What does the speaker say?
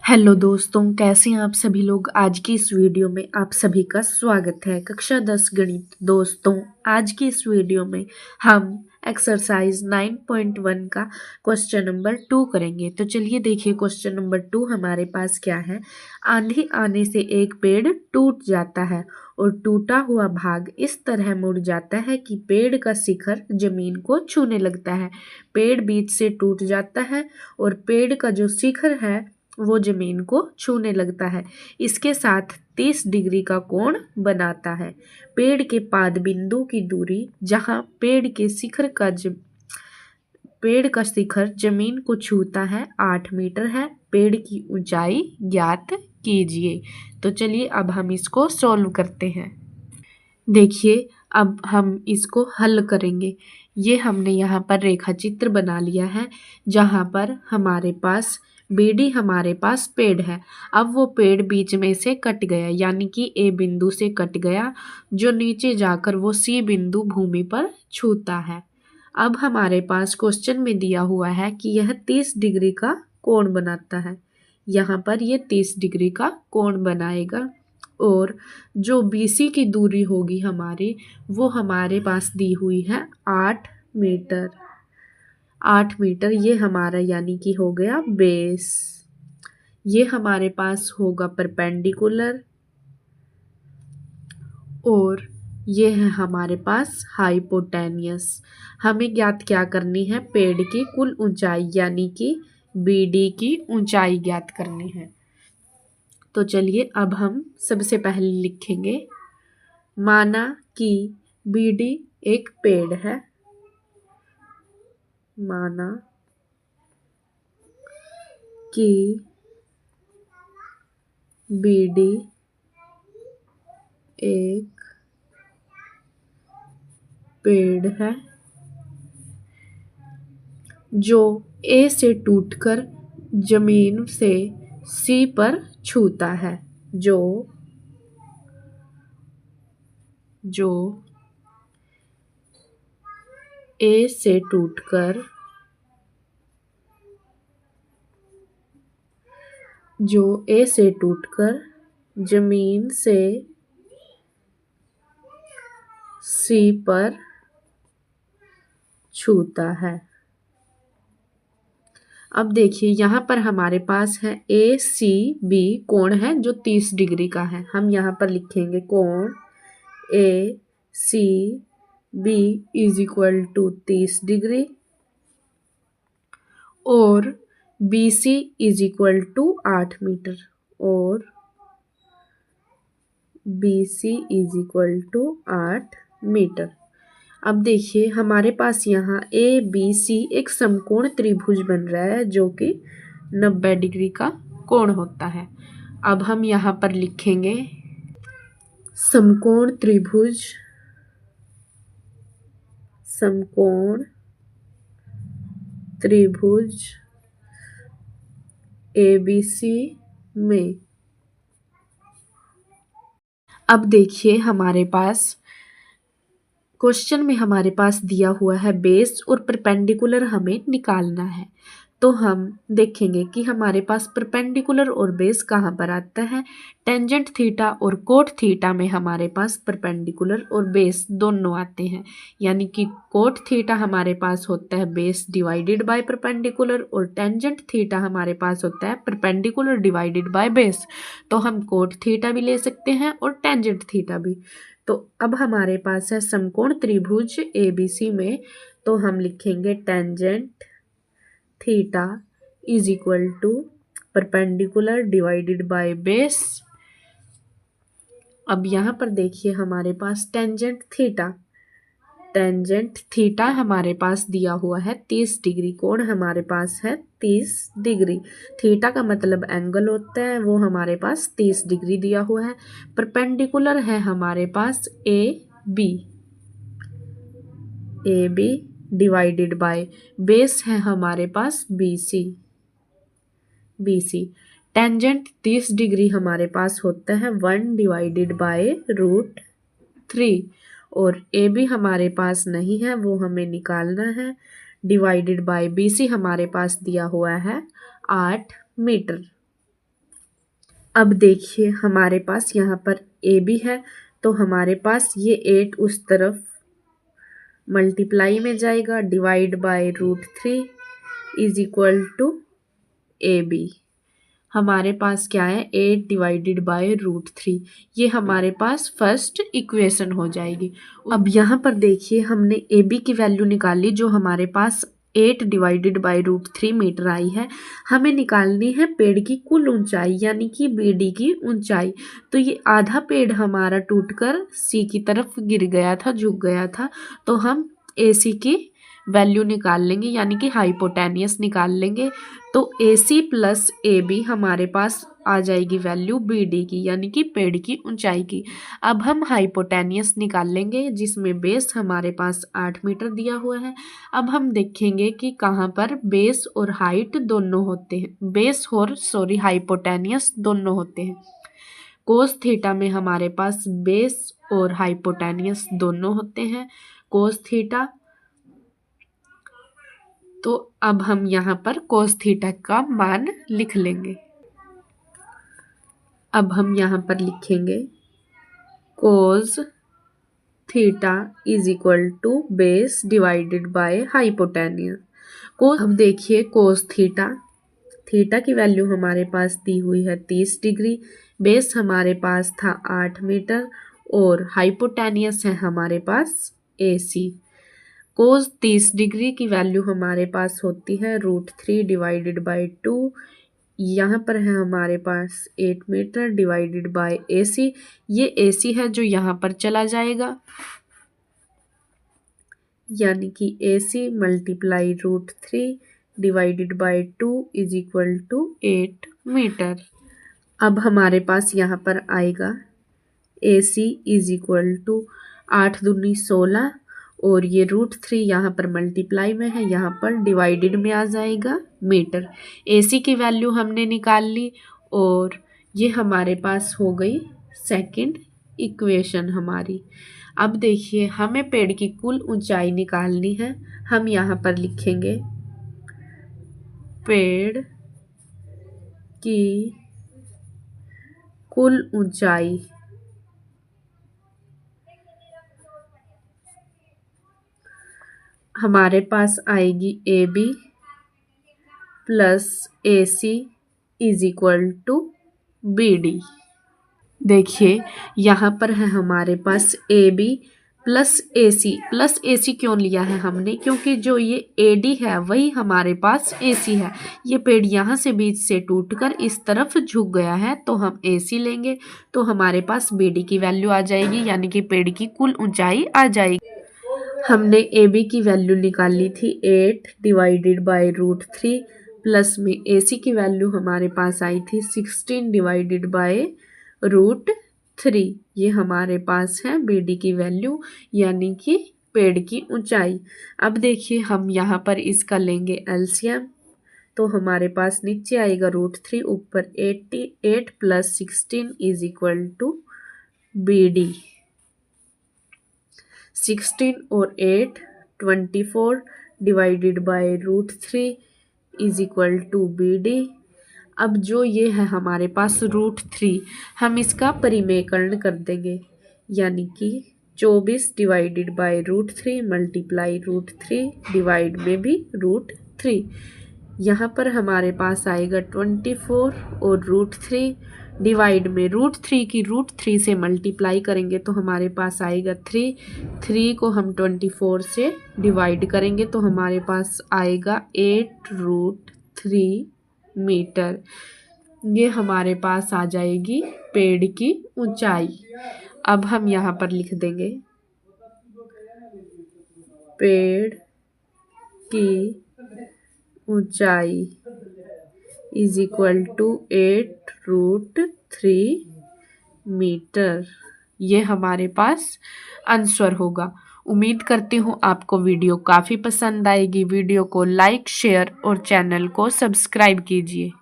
Hello दोस्तों, कैसे हैं आप सभी लोग। आज की इस वीडियो में आप सभी का स्वागत है। कक्षा 10 गणित। दोस्तों, आज की इस वीडियो में हम एक्सरसाइज 9.1 का क्वेश्चन नंबर 2 करेंगे। तो चलिए देखिए, क्वेश्चन नंबर 2 हमारे पास क्या है। आंधी आने से एक पेड़ टूट जाता है और टूटा हुआ भाग इस तरह मुड़ जाता है कि पेड़ का शिखर जमीन को छूने लगता है। पेड़ बीच से टूट जाता है और पेड़ का जो शिखर है वो जमीन को छूने लगता है। इसके साथ 30 डिग्री का कोण बनाता है। पेड़ के पाद बिंदु की दूरी जहाँ पेड़ का शिखर जमीन को छूता है 8 मीटर है। पेड़ की ऊंचाई ज्ञात कीजिए। तो चलिए अब हम इसको सॉल्व करते हैं। देखिए, अब हम इसको हल करेंगे। ये हमने यहाँ पर रेखा चित्र बना लिया है, जहाँ पर हमारे पास बीडी हमारे पास पेड़ है। अब वो पेड़ बीच में से कट गया, यानी कि ए बिंदु से कट गया, जो नीचे जाकर वो सी बिंदु भूमि पर छूता है। अब हमारे पास क्वेश्चन में दिया हुआ है कि यह 30 डिग्री का कोण बनाता है। यहाँ पर ये 30 डिग्री का कोण बनाएगा और जो BC की दूरी होगी हमारी, वो हमारे पास दी हुई है 8 मीटर। 8 मीटर ये हमारा यानी कि हो गया बेस। ये हमारे पास होगा परपेंडिकुलर और ये है हमारे पास हाइपोटेनियस। हमें ज्ञात क्या करनी है, पेड़ की कुल ऊंचाई यानी कि BD की ऊंचाई ज्ञात करनी है। तो चलिए अब हम सबसे पहले लिखेंगे, माना कि BD एक पेड़ है। माना कि BD एक पेड़ है जो A से टूटकर जमीन से C पर छूता है। जो A से टूटकर जमीन से C पर छूता है। अब देखिए, यहाँ पर हमारे पास है ACB कोण है जो 30 डिग्री का है। हम यहाँ पर लिखेंगे कोण ACB is equal to 30 degree और BC is equal to 8 metre और BC is equal to 8 metre. अब देखिए, हमारे पास यहाँ ABC एक समकोण त्रिभुज बन रहा है जो कि 90 डिग्री का कोण होता है। अब हम यहाँ पर लिखेंगे समकोण त्रिभुज ABC में। अब देखिए, हमारे पास क्वेश्चन में हमारे पास दिया हुआ है बेस और परपेंडिकुलर हमें निकालना है। तो हम देखेंगे कि हमारे पास परपेंडिकुलर और बेस कहाँ पर आता है। टेंजेंट थीटा और कोट थीटा में हमारे पास परपेंडिकुलर और बेस दोनों आते हैं, यानी कि कोट थीटा हमारे पास होता है बेस डिवाइडेड बाय परपेंडिकुलर और टेंजेंट थीटा हमारे पास होता है परपेंडिकुलर डिवाइडेड बाय बेस। तो हम कोट थीटा भी ले सकते हैं और टेंजेंट थीटा भी। तो अब हमारे पास है समकोण त्रिभुज ABC में, तो हम लिखेंगे tangent theta is equal to perpendicular divided by base. अब यहाँ पर देखिए, हमारे पास टेंजेंट थीटा हमारे पास दिया हुआ है 30 डिग्री। कोण हमारे पास है 30 डिग्री। थीटा का मतलब एंगल होता है, वो हमारे पास 30 डिग्री दिया हुआ है। परपेंडिकुलर है हमारे पास AB डिवाइडेड बाय बेस है हमारे पास BC। टेंजेंट 30 डिग्री हमारे पास होता है 1 डिवाइडेड बाय √3 और AB हमारे पास नहीं है, वो हमें निकालना है। डिवाइडेड बाय BC हमारे पास दिया हुआ है 8 मीटर। अब देखिए हमारे पास यहाँ पर ए बी है, तो हमारे पास ये 8 उस तरफ मल्टीप्लाई में जाएगा, divide by √3 is equal to A B. हमारे पास क्या है, 8 डिवाइडेड बाय √3, ये हमारे पास फर्स्ट इक्वेशन हो जाएगी। अब यहाँ पर देखिए हमने ए बी की वैल्यू निकाली जो हमारे पास 8 डिवाइडेड बाय √3 मीटर आई है। हमें निकालनी है पेड़ की कुल ऊंचाई यानी कि बी डी की ऊंचाई। तो ये आधा पेड़ हमारा टूटकर सी की तरफ गिर गया था, झुक गया था, तो हम ए सी की वैल्यू निकाल लेंगे यानी कि हाइपोटेनियस निकाल लेंगे। तो ए सी प्लस ए बी हमारे पास आ जाएगी वैल्यू बी डी की यानी कि पेड़ की ऊंचाई की। अब हम हाइपोटेनियस निकाल लेंगे जिसमें बेस हमारे पास 8 मीटर दिया हुआ है। अब हम देखेंगे कि कहाँ पर बेस और हाइट दोनों होते हैं, बेस और हाइपोटेनियस दोनों होते हैं। कोस थीटा में हमारे पास बेस और हाइपोटेनियस दोनों होते हैं, कोस थीटा। तो अब हम यहाँ पर कोस थीटा का मान लिख लेंगे। अब हम यहाँ पर लिखेंगे cos theta is equal to base divided by hypotenuse. अब देखिए कोस थीटा, थीटा की वैल्यू हमारे पास दी हुई है 30 डिग्री, बेस हमारे पास था 8 मीटर और हाइपोटेनियस है हमारे पास AC। कोस 30 डिग्री की वैल्यू हमारे पास होती है √3 डिवाइडेड बाय 2, यहाँ पर है हमारे पास 8 मीटर डिवाइडेड बाय AC। ये AC है जो यहाँ पर चला जाएगा यानी कि AC multiply √3 divided by 2 is equal to 8 metre. अब हमारे पास यहाँ पर आएगा AC इज इक्वल टू 8 दूनी 16 और ये √3 यहाँ पर मल्टीप्लाई में है, यहाँ पर डिवाइडेड में आ जाएगा मीटर। AC की वैल्यू हमने निकाल ली और ये हमारे पास हो गई सेकंड इक्वेशन हमारी। अब देखिए हमें पेड़ की कुल ऊंचाई निकालनी है। हम यहाँ पर लिखेंगे पेड़ की कुल ऊंचाई हमारे पास आएगी AB plus AC is equal to BD। देखिए यहाँ पर है हमारे पास AB प्लस AC क्यों लिया है हमने, क्योंकि जो ये AD है वही हमारे पास AC है। ये पेड़ यहाँ से बीच से टूटकर इस तरफ झुक गया है तो हम AC लेंगे, तो हमारे पास BD की वैल्यू आ जाएगी यानी कि पेड़ की कुल ऊंचाई आ जाएगी। हमने AB की वैल्यू निकाली थी 8 डिवाइडेड बाय √3 प्लस में AC की वैल्यू हमारे पास आई थी 16 डिवाइडेड बाय √3। ये हमारे पास है BD की वैल्यू यानी कि पेड़ की ऊंचाई। अब देखिए हम यहाँ पर इसका लेंगे LCM, तो हमारे पास नीचे आएगा √3 ऊपर 88 plus 16 is equal to BD। 16 और 8 24 divided by √3 is equal to BD। अब जो ये है हमारे पास √3, हम इसका परिमेयकरण कर देंगे यानी कि 24 डिवाइडेड बाय √3 मल्टीप्लाई √3 डिवाइड में भी √3। यहाँ पर हमारे पास आएगा 24 और √3 डिवाइड में √3 की √3 से मल्टीप्लाई करेंगे तो हमारे पास आएगा 3 को हम 24 से डिवाइड करेंगे तो हमारे पास आएगा 8√3 मीटर। ये हमारे पास आ जाएगी पेड़ की ऊंचाई। अब हम यहाँ पर लिख देंगे पेड़ की ऊंचाई इज इक्वल टू 8√3 मीटर। ये हमारे पास आंसर होगा। उम्मीद करती हूँ आपको वीडियो काफ़ी पसंद आएगी। वीडियो को लाइक, शेयर और चैनल को सब्सक्राइब कीजिए।